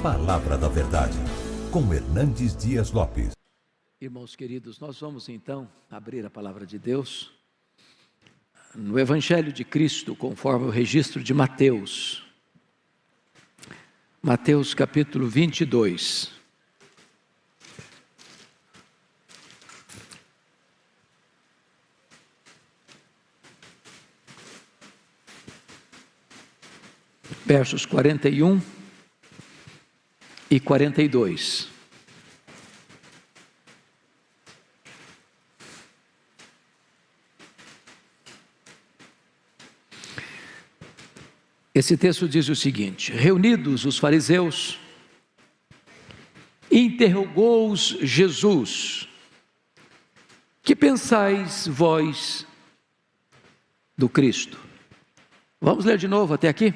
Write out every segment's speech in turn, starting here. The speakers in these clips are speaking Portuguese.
Palavra da Verdade, com Hernandes Dias Lopes. Irmãos queridos, nós vamos então abrir a Palavra de Deus no Evangelho de Cristo, conforme o registro de Mateus. Mateus capítulo 22. Versos 41 e 42. Esse texto diz o seguinte: reunidos os fariseus, interrogou-os Jesus: que pensais vós do Cristo? Vamos ler de novo até aqui?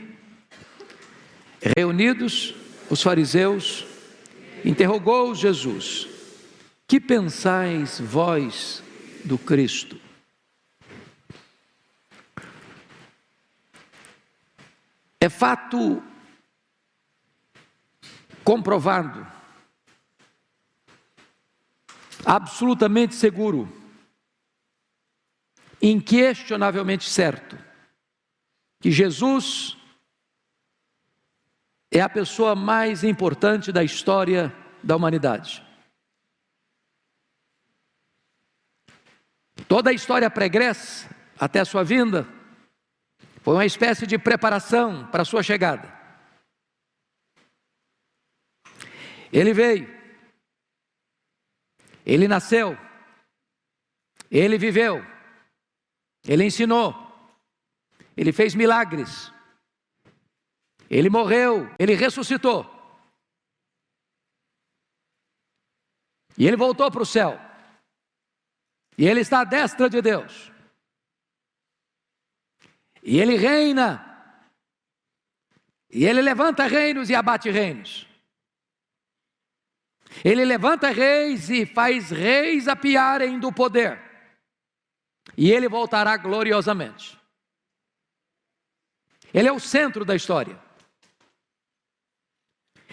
Reunidos os fariseus, interrogou-os Jesus: que pensais vós do Cristo? É fato comprovado, absolutamente seguro, inquestionavelmente certo, que Jesus é a pessoa mais importante da história da humanidade. Toda a história pregressa, até a sua vinda, foi uma espécie de preparação para a sua chegada. Ele veio, ele nasceu, ele viveu, ele ensinou, ele fez milagres, ele morreu, ele ressuscitou, e ele voltou para o céu, e ele está à destra de Deus, e ele reina, e ele levanta reinos e abate reinos, ele levanta reis e faz reis apiarem do poder, e ele voltará gloriosamente. Ele é o centro da história,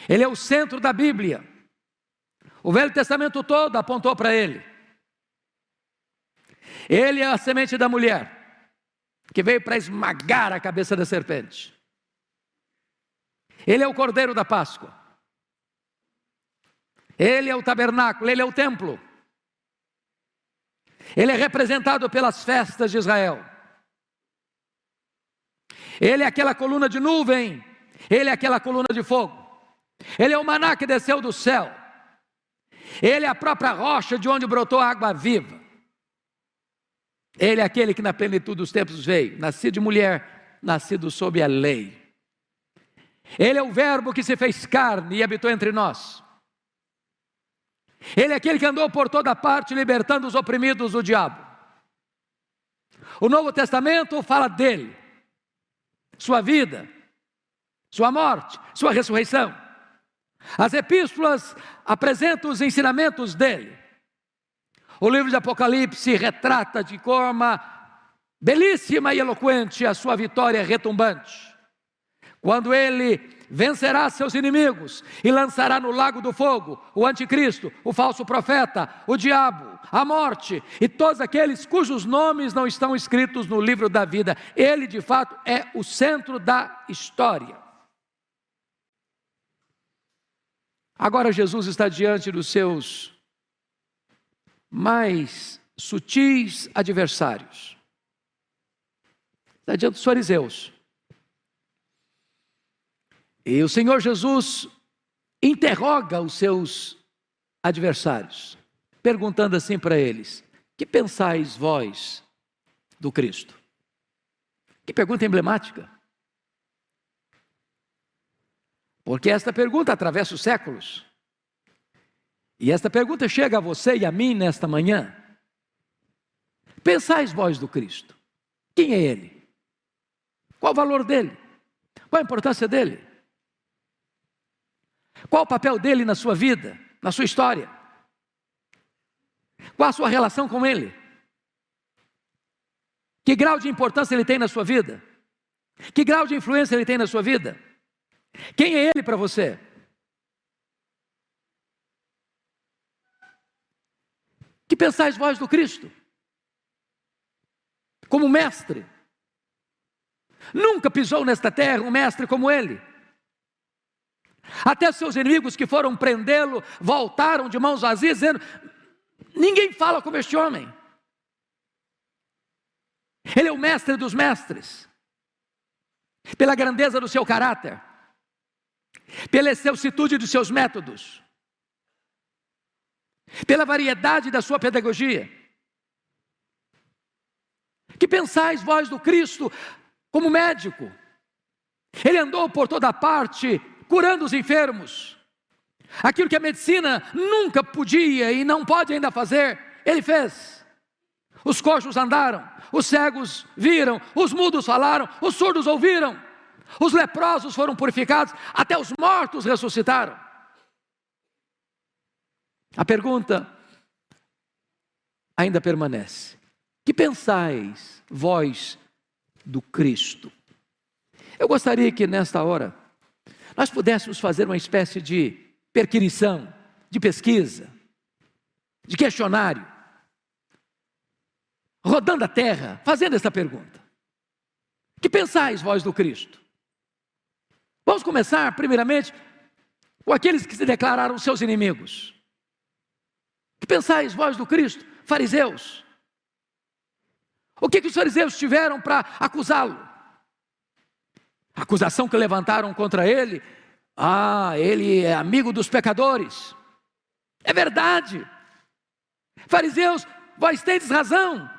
ele é o centro da Bíblia. O Velho Testamento todo apontou para ele. Ele é a semente da mulher, que veio para esmagar a cabeça da serpente. Ele é o Cordeiro da Páscoa. Ele é o tabernáculo, ele é o templo. Ele é representado pelas festas de Israel. Ele é aquela coluna de nuvem, ele é aquela coluna de fogo. Ele é o maná que desceu do céu. Ele é a própria rocha de onde brotou a água viva. Ele é aquele que na plenitude dos tempos veio, nascido de mulher, nascido sob a lei. Ele é o verbo que se fez carne e habitou entre nós. Ele é aquele que andou por toda parte libertando os oprimidos do diabo. O Novo Testamento fala dele, sua vida, sua morte, sua ressurreição. As epístolas apresentam os ensinamentos dele. O livro de Apocalipse retrata de forma belíssima e eloquente a sua vitória retumbante, quando ele vencerá seus inimigos e lançará no lago do fogo o anticristo, o falso profeta, o diabo, a morte e todos aqueles cujos nomes não estão escritos no livro da vida. Ele de fato é o centro da história. Agora Jesus está diante dos seus mais sutis adversários. Está diante dos fariseus. E o Senhor Jesus interroga os seus adversários, perguntando assim para eles: que pensais vós do Cristo? Que pergunta emblemática. Porque esta pergunta atravessa os séculos. E esta pergunta chega a você e a mim nesta manhã. Pensais vós do Cristo? Quem é Ele? Qual o valor dele? Qual a importância dele? Qual o papel dele na sua vida, na sua história? Qual a sua relação com Ele? Que grau de importância Ele tem na sua vida? Que grau de influência Ele tem na sua vida? Quem é Ele para você? Que pensais vós do Cristo? Como mestre. Nunca pisou nesta terra um mestre como ele. Até seus inimigos que foram prendê-lo voltaram de mãos vazias, dizendo: ninguém fala como este homem. Ele é o mestre dos mestres, pela grandeza do seu caráter, pela excelsitude dos seus métodos, pela variedade da sua pedagogia. Que pensais vós do Cristo como médico? Ele andou por toda parte, curando os enfermos. Aquilo que a medicina nunca podia e não pode ainda fazer, ele fez. Os coxos andaram, os cegos viram, os mudos falaram, os surdos ouviram, os leprosos foram purificados, até os mortos ressuscitaram. A pergunta ainda permanece: que pensais vós do Cristo? Eu gostaria que nesta hora nós pudéssemos fazer uma espécie de perquisição, de pesquisa, de questionário, rodando a terra, fazendo essa pergunta: que pensais vós do Cristo? Vamos começar primeiramente com aqueles que se declararam seus inimigos. Que pensais vós do Cristo? Fariseus. O que os fariseus tiveram para acusá-lo? A acusação que levantaram contra ele: ele é amigo dos pecadores. É verdade. Fariseus, vós tendes razão.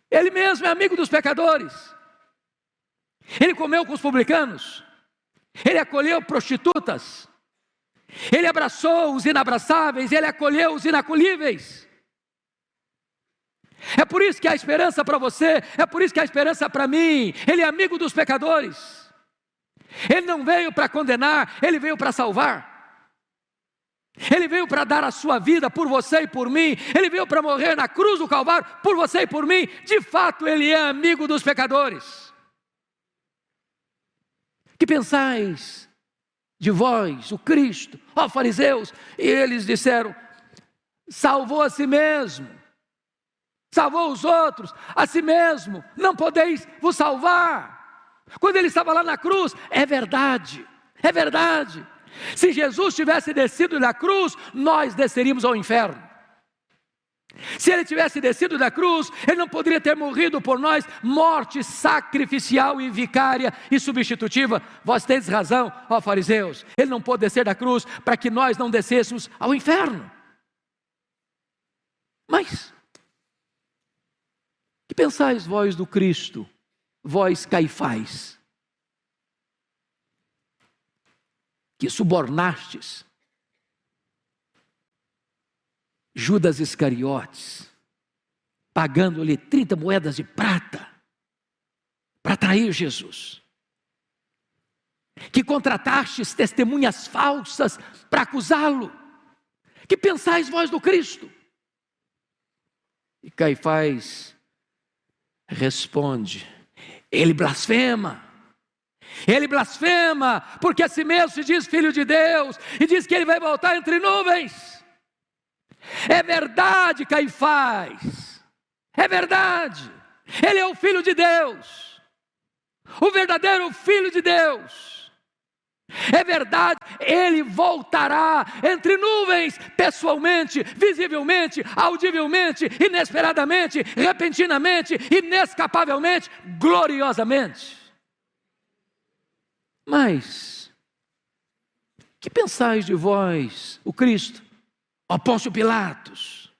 Ele mesmo é amigo dos pecadores. Ele comeu com os publicanos. Ele acolheu prostitutas. Ele abraçou os inabraçáveis. Ele acolheu os inacolhíveis. É por isso que há esperança para você. É por isso que há esperança para mim. Ele é amigo dos pecadores. Ele não veio para condenar, ele veio para salvar. Ele veio para dar a sua vida por você e por mim. Ele veio para morrer na cruz do Calvário por você e por mim. De fato, ele é amigo dos pecadores. Que pensais de vós, o Cristo? Ó fariseus, e eles disseram: salvou a si mesmo, salvou os outros, a si mesmo, não podeis vos salvar. Quando ele estava lá na cruz, é verdade, é verdade. Se Jesus tivesse descido da cruz, nós desceríamos ao inferno. Se ele tivesse descido da cruz, ele não poderia ter morrido por nós, morte sacrificial e vicária e substitutiva. Vós tendes razão, ó fariseus, ele não pôde descer da cruz para que nós não descêssemos ao inferno. Mas, que pensais vós do Cristo? Vós Caifás, que subornastes Judas Iscariotes, pagando-lhe 30 moedas de prata para trair Jesus, que contratastes testemunhas falsas para acusá-lo. Que pensais vós do Cristo? E Caifás responde: ele blasfema, porque a si mesmo se diz filho de Deus, e diz que ele vai voltar entre nuvens. É verdade, Caifás, é verdade, ele é o filho de Deus, o verdadeiro filho de Deus. É verdade, ele voltará entre nuvens, pessoalmente, visivelmente, audivelmente, inesperadamente, repentinamente, inescapavelmente, gloriosamente. Mas, que pensais de vós, o Cristo, ó Pôncio Pilatos,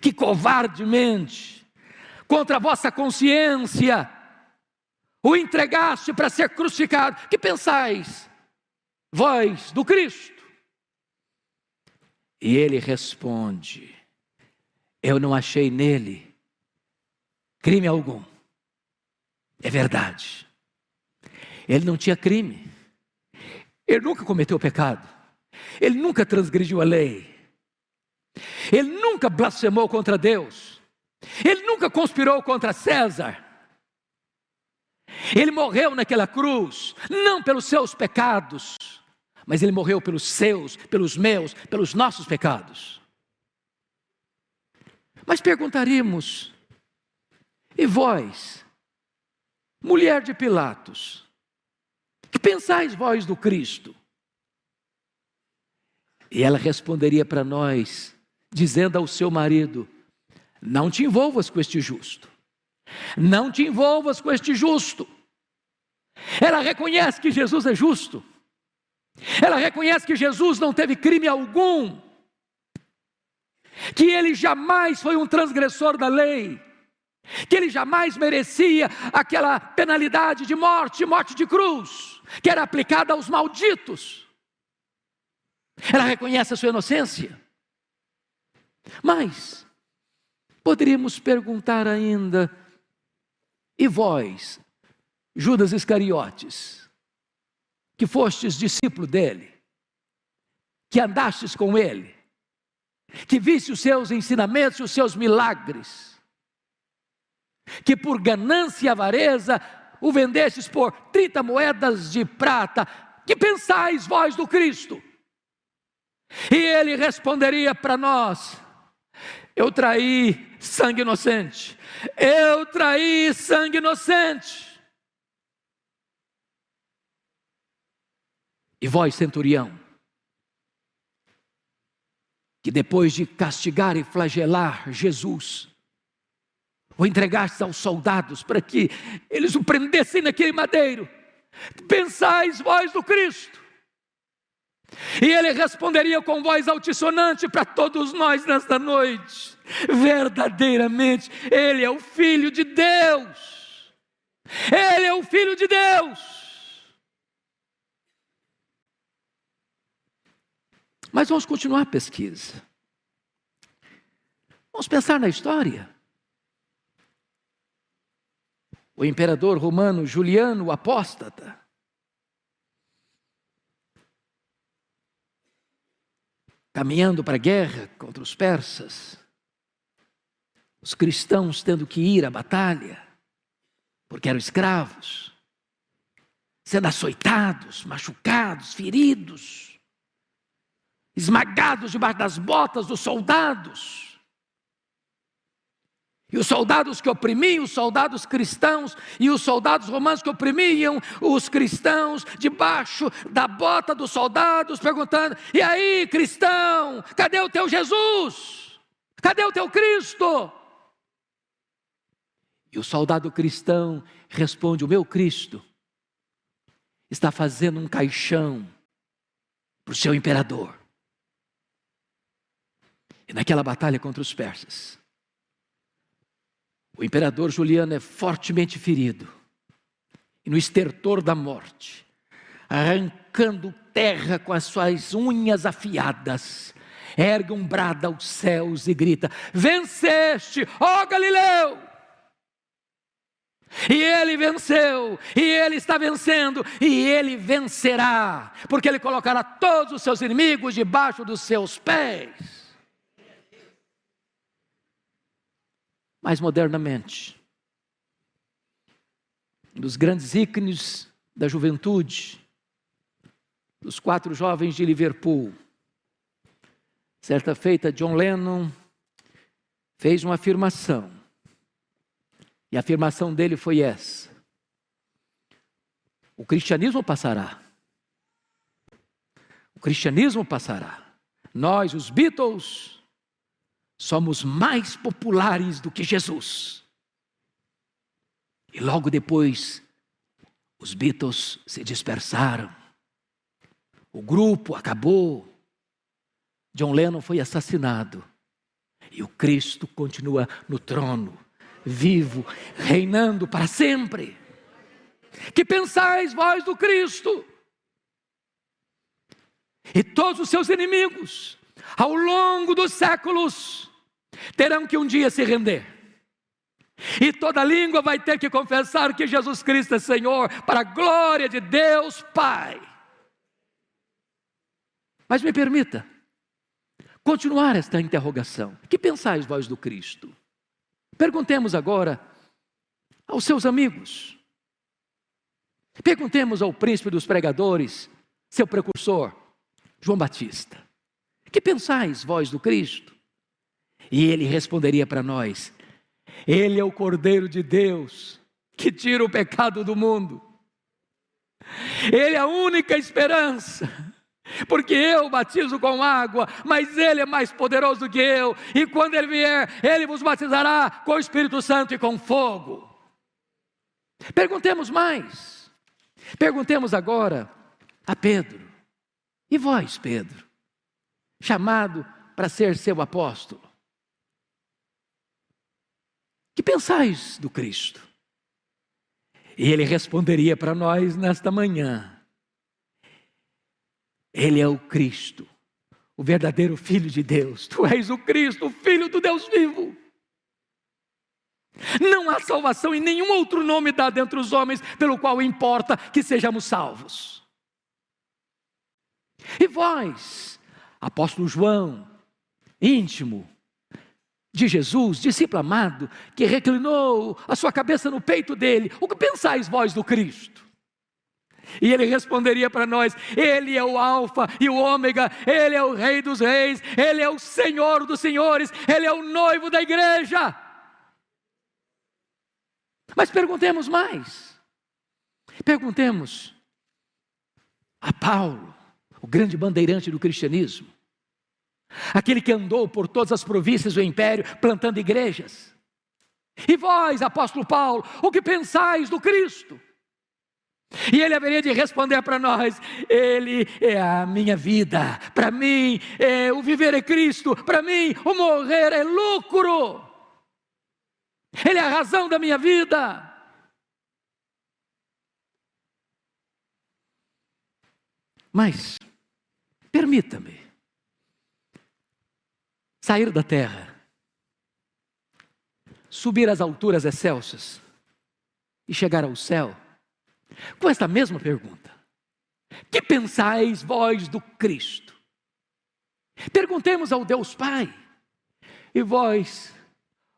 que covardemente, contra a vossa consciência, o entregaste para ser crucificado? Que pensais vós do Cristo? E ele responde: eu não achei nele crime algum. É verdade, ele não tinha crime, ele nunca cometeu pecado, ele nunca transgrediu a lei, ele nunca blasfemou contra Deus, ele nunca conspirou contra César. Ele morreu naquela cruz, não pelos seus pecados, mas ele morreu pelos seus, pelos meus, pelos nossos pecados. Mas perguntaríamos: e vós, mulher de Pilatos, que pensais vós do Cristo? E ela responderia para nós, dizendo ao seu marido: não te envolvas com este justo. Não te envolvas com este justo. Ela reconhece que Jesus é justo. Ela reconhece que Jesus não teve crime algum. Que ele jamais foi um transgressor da lei. Que ele jamais merecia aquela penalidade de morte de cruz, que era aplicada aos malditos. Ela reconhece a sua inocência. Mas poderíamos perguntar ainda: e vós, Judas Iscariotes, que fostes discípulo dele, que andastes com ele, que viste os seus ensinamentos e os seus milagres, que por ganância e avareza o vendestes por 30 moedas de prata, que pensais vós do Cristo? E ele responderia para nós: eu traí sangue inocente. Eu traí sangue inocente. E vós, centurião, que depois de castigar e flagelar Jesus, o entregastes aos soldados para que eles o prendessem naquele madeiro, pensais vós do Cristo? E ele responderia com voz altissonante para todos nós nesta noite: verdadeiramente, ele é o Filho de Deus. Ele é o Filho de Deus. Mas vamos continuar a pesquisa. Vamos pensar na história. O imperador romano Juliano, o apóstata, caminhando para a guerra contra os persas, os cristãos tendo que ir à batalha, porque eram escravos, sendo açoitados, machucados, feridos, esmagados debaixo das botas dos soldados. E os soldados que oprimiam, os soldados cristãos e os soldados romanos que oprimiam os cristãos, debaixo da bota dos soldados, perguntando: e aí, cristão, cadê o teu Jesus? Cadê o teu Cristo? E o soldado cristão responde: o meu Cristo está fazendo um caixão para o seu imperador. E naquela batalha contra os persas, o imperador Juliano é fortemente ferido, e no estertor da morte, arrancando terra com as suas unhas afiadas, ergue um brado aos céus e grita: venceste, ó Galileu! E ele venceu, e ele está vencendo, e ele vencerá, porque ele colocará todos os seus inimigos debaixo dos seus pés. Mais modernamente, um dos grandes ícones da juventude, dos 4 jovens de Liverpool, certa feita, John Lennon fez uma afirmação, e a afirmação dele foi essa: o cristianismo passará. O cristianismo passará. Nós, os Beatles, somos mais populares do que Jesus. E logo depois, os Beatles se dispersaram. O grupo acabou. John Lennon foi assassinado. E o Cristo continua no trono, vivo, reinando para sempre. Que pensais vós do Cristo? E todos os seus inimigos, ao longo dos séculos, terão que um dia se render. E toda língua vai ter que confessar que Jesus Cristo é Senhor, para a glória de Deus Pai. Mas me permita continuar esta interrogação. Que pensais vós do Cristo? Perguntemos agora aos seus amigos. Perguntemos ao príncipe dos pregadores, seu precursor, João Batista. Que pensais vós do Cristo? E ele responderia para nós: Ele é o Cordeiro de Deus, que tira o pecado do mundo. Ele é a única esperança. Porque eu batizo com água, mas Ele é mais poderoso do que eu. E quando Ele vier, Ele vos batizará com o Espírito Santo e com fogo. Perguntemos mais. Perguntemos agora a Pedro: E vós, Pedro, chamado para ser seu apóstolo, que pensais do Cristo? E ele responderia para nós nesta manhã: Ele é o Cristo, o verdadeiro Filho de Deus. Tu és o Cristo, o Filho do Deus vivo. Não há salvação em nenhum outro nome dado entre os homens, pelo qual importa que sejamos salvos. E vós, apóstolo João, íntimo de Jesus, discípulo amado, que reclinou a sua cabeça no peito dele, o que pensais vós do Cristo? E ele responderia para nós: Ele é o alfa e o ômega, Ele é o rei dos reis, Ele é o Senhor dos senhores, Ele é o noivo da igreja. Mas perguntemos mais. Perguntemos a Paulo, o grande bandeirante do cristianismo, aquele que andou por todas as províncias do império, plantando igrejas. E vós, apóstolo Paulo, o que pensais do Cristo? E ele haveria de responder para nós: Ele é a minha vida. Para mim, o viver é Cristo. Para mim, o morrer é lucro. Ele é a razão da minha vida. Mas, permita-me sair da terra, subir às alturas excelsas e chegar ao céu com esta mesma pergunta: que pensais vós do Cristo? Perguntemos ao Deus Pai: E vós,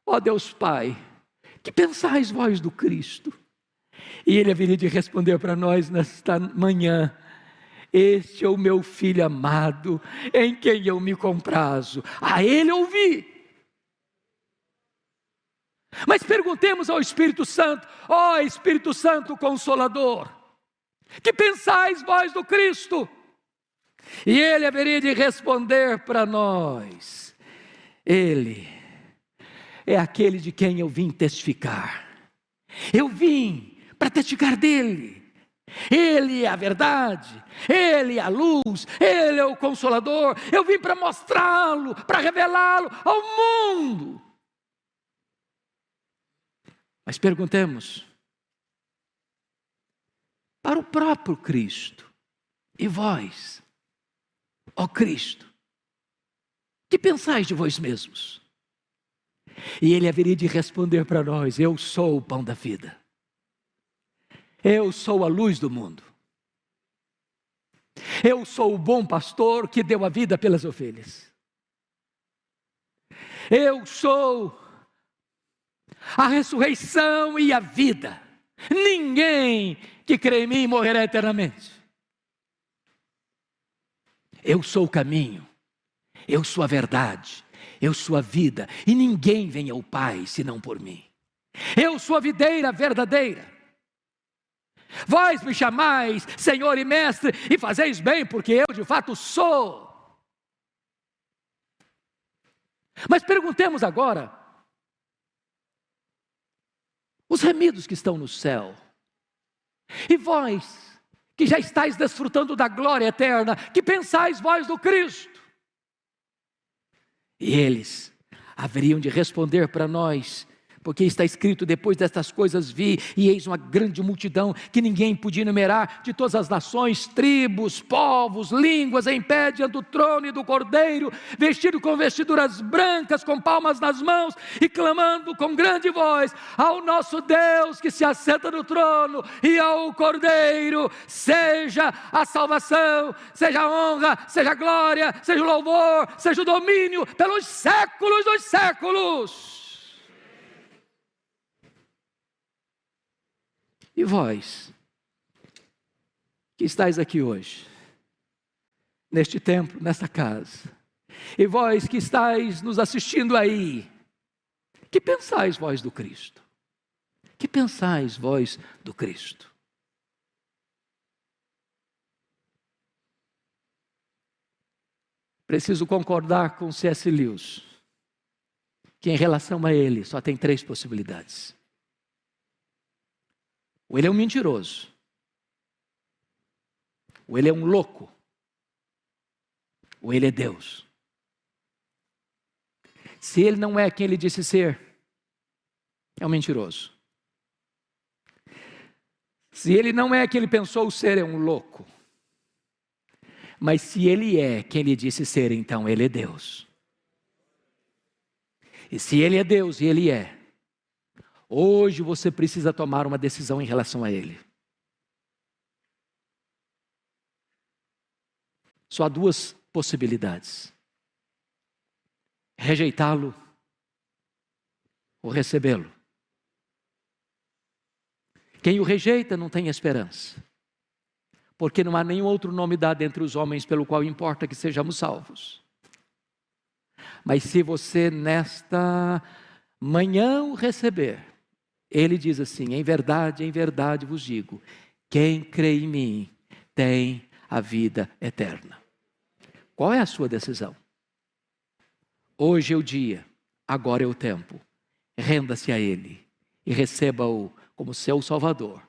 ó Deus Pai, que pensais vós do Cristo? E Ele haveria de responder para nós nesta manhã: Este é o meu Filho amado, em quem eu me comprazo, a Ele ouvi. Mas perguntemos ao Espírito Santo: Ó Espírito Santo Consolador, que pensais vós do Cristo? E Ele haveria de responder para nós: Ele é aquele de quem eu vim testificar. Eu vim para testificar dele. Ele é a verdade, Ele é a luz, Ele é o Consolador. Eu vim para mostrá-lo, para revelá-lo ao mundo. Mas perguntemos para o próprio Cristo: E vós, ó Cristo, que pensais de vós mesmos? E Ele haveria de responder para nós: Eu sou o pão da vida. Eu sou a luz do mundo. Eu sou o bom pastor que deu a vida pelas ovelhas. Eu sou a ressurreição e a vida. Ninguém que crê em mim morrerá eternamente. Eu sou o caminho, eu sou a verdade, eu sou a vida, e ninguém vem ao Pai senão por mim. Eu sou a videira verdadeira. Vós me chamais Senhor e Mestre, e fazeis bem, porque eu de fato sou. Mas perguntemos agora: os remidos que estão no céu, e vós que já estáis desfrutando da glória eterna, que pensais vós do Cristo? E eles haveriam de responder para nós: porque está escrito: depois destas coisas vi, e eis uma grande multidão que ninguém podia enumerar, de todas as nações, tribos, povos, línguas, em pé diante do trono e do Cordeiro, vestido com vestiduras brancas, com palmas nas mãos, e clamando com grande voz ao nosso Deus que se assenta no trono, e ao Cordeiro: seja a salvação, seja a honra, seja a glória, seja o louvor, seja o domínio pelos séculos dos séculos. E vós, que estáis aqui hoje, neste templo, nesta casa, E vós que estáis nos assistindo aí, que pensais vós do Cristo? Que pensais vós do Cristo? Preciso concordar com C.S. Lewis, que em relação a ele só tem 3 possibilidades. Ou ele é um mentiroso, ou ele é um louco, ou ele é Deus. Se ele não é quem ele disse ser, é um mentiroso. Se ele não é quem ele pensou ser, é um louco. Mas se ele é quem ele disse ser, então ele é Deus. E se ele é Deus, e ele é, hoje você precisa tomar uma decisão em relação a ele. Só há 2 possibilidades: rejeitá-lo ou recebê-lo. Quem o rejeita não tem esperança, porque não há nenhum outro nome dado entre os homens pelo qual importa que sejamos salvos. Mas se você nesta manhã o receber, ele diz assim: em verdade vos digo, quem crê em mim tem a vida eterna. Qual é a sua decisão? Hoje é o dia, agora é o tempo. Renda-se a ele e receba-o como seu Salvador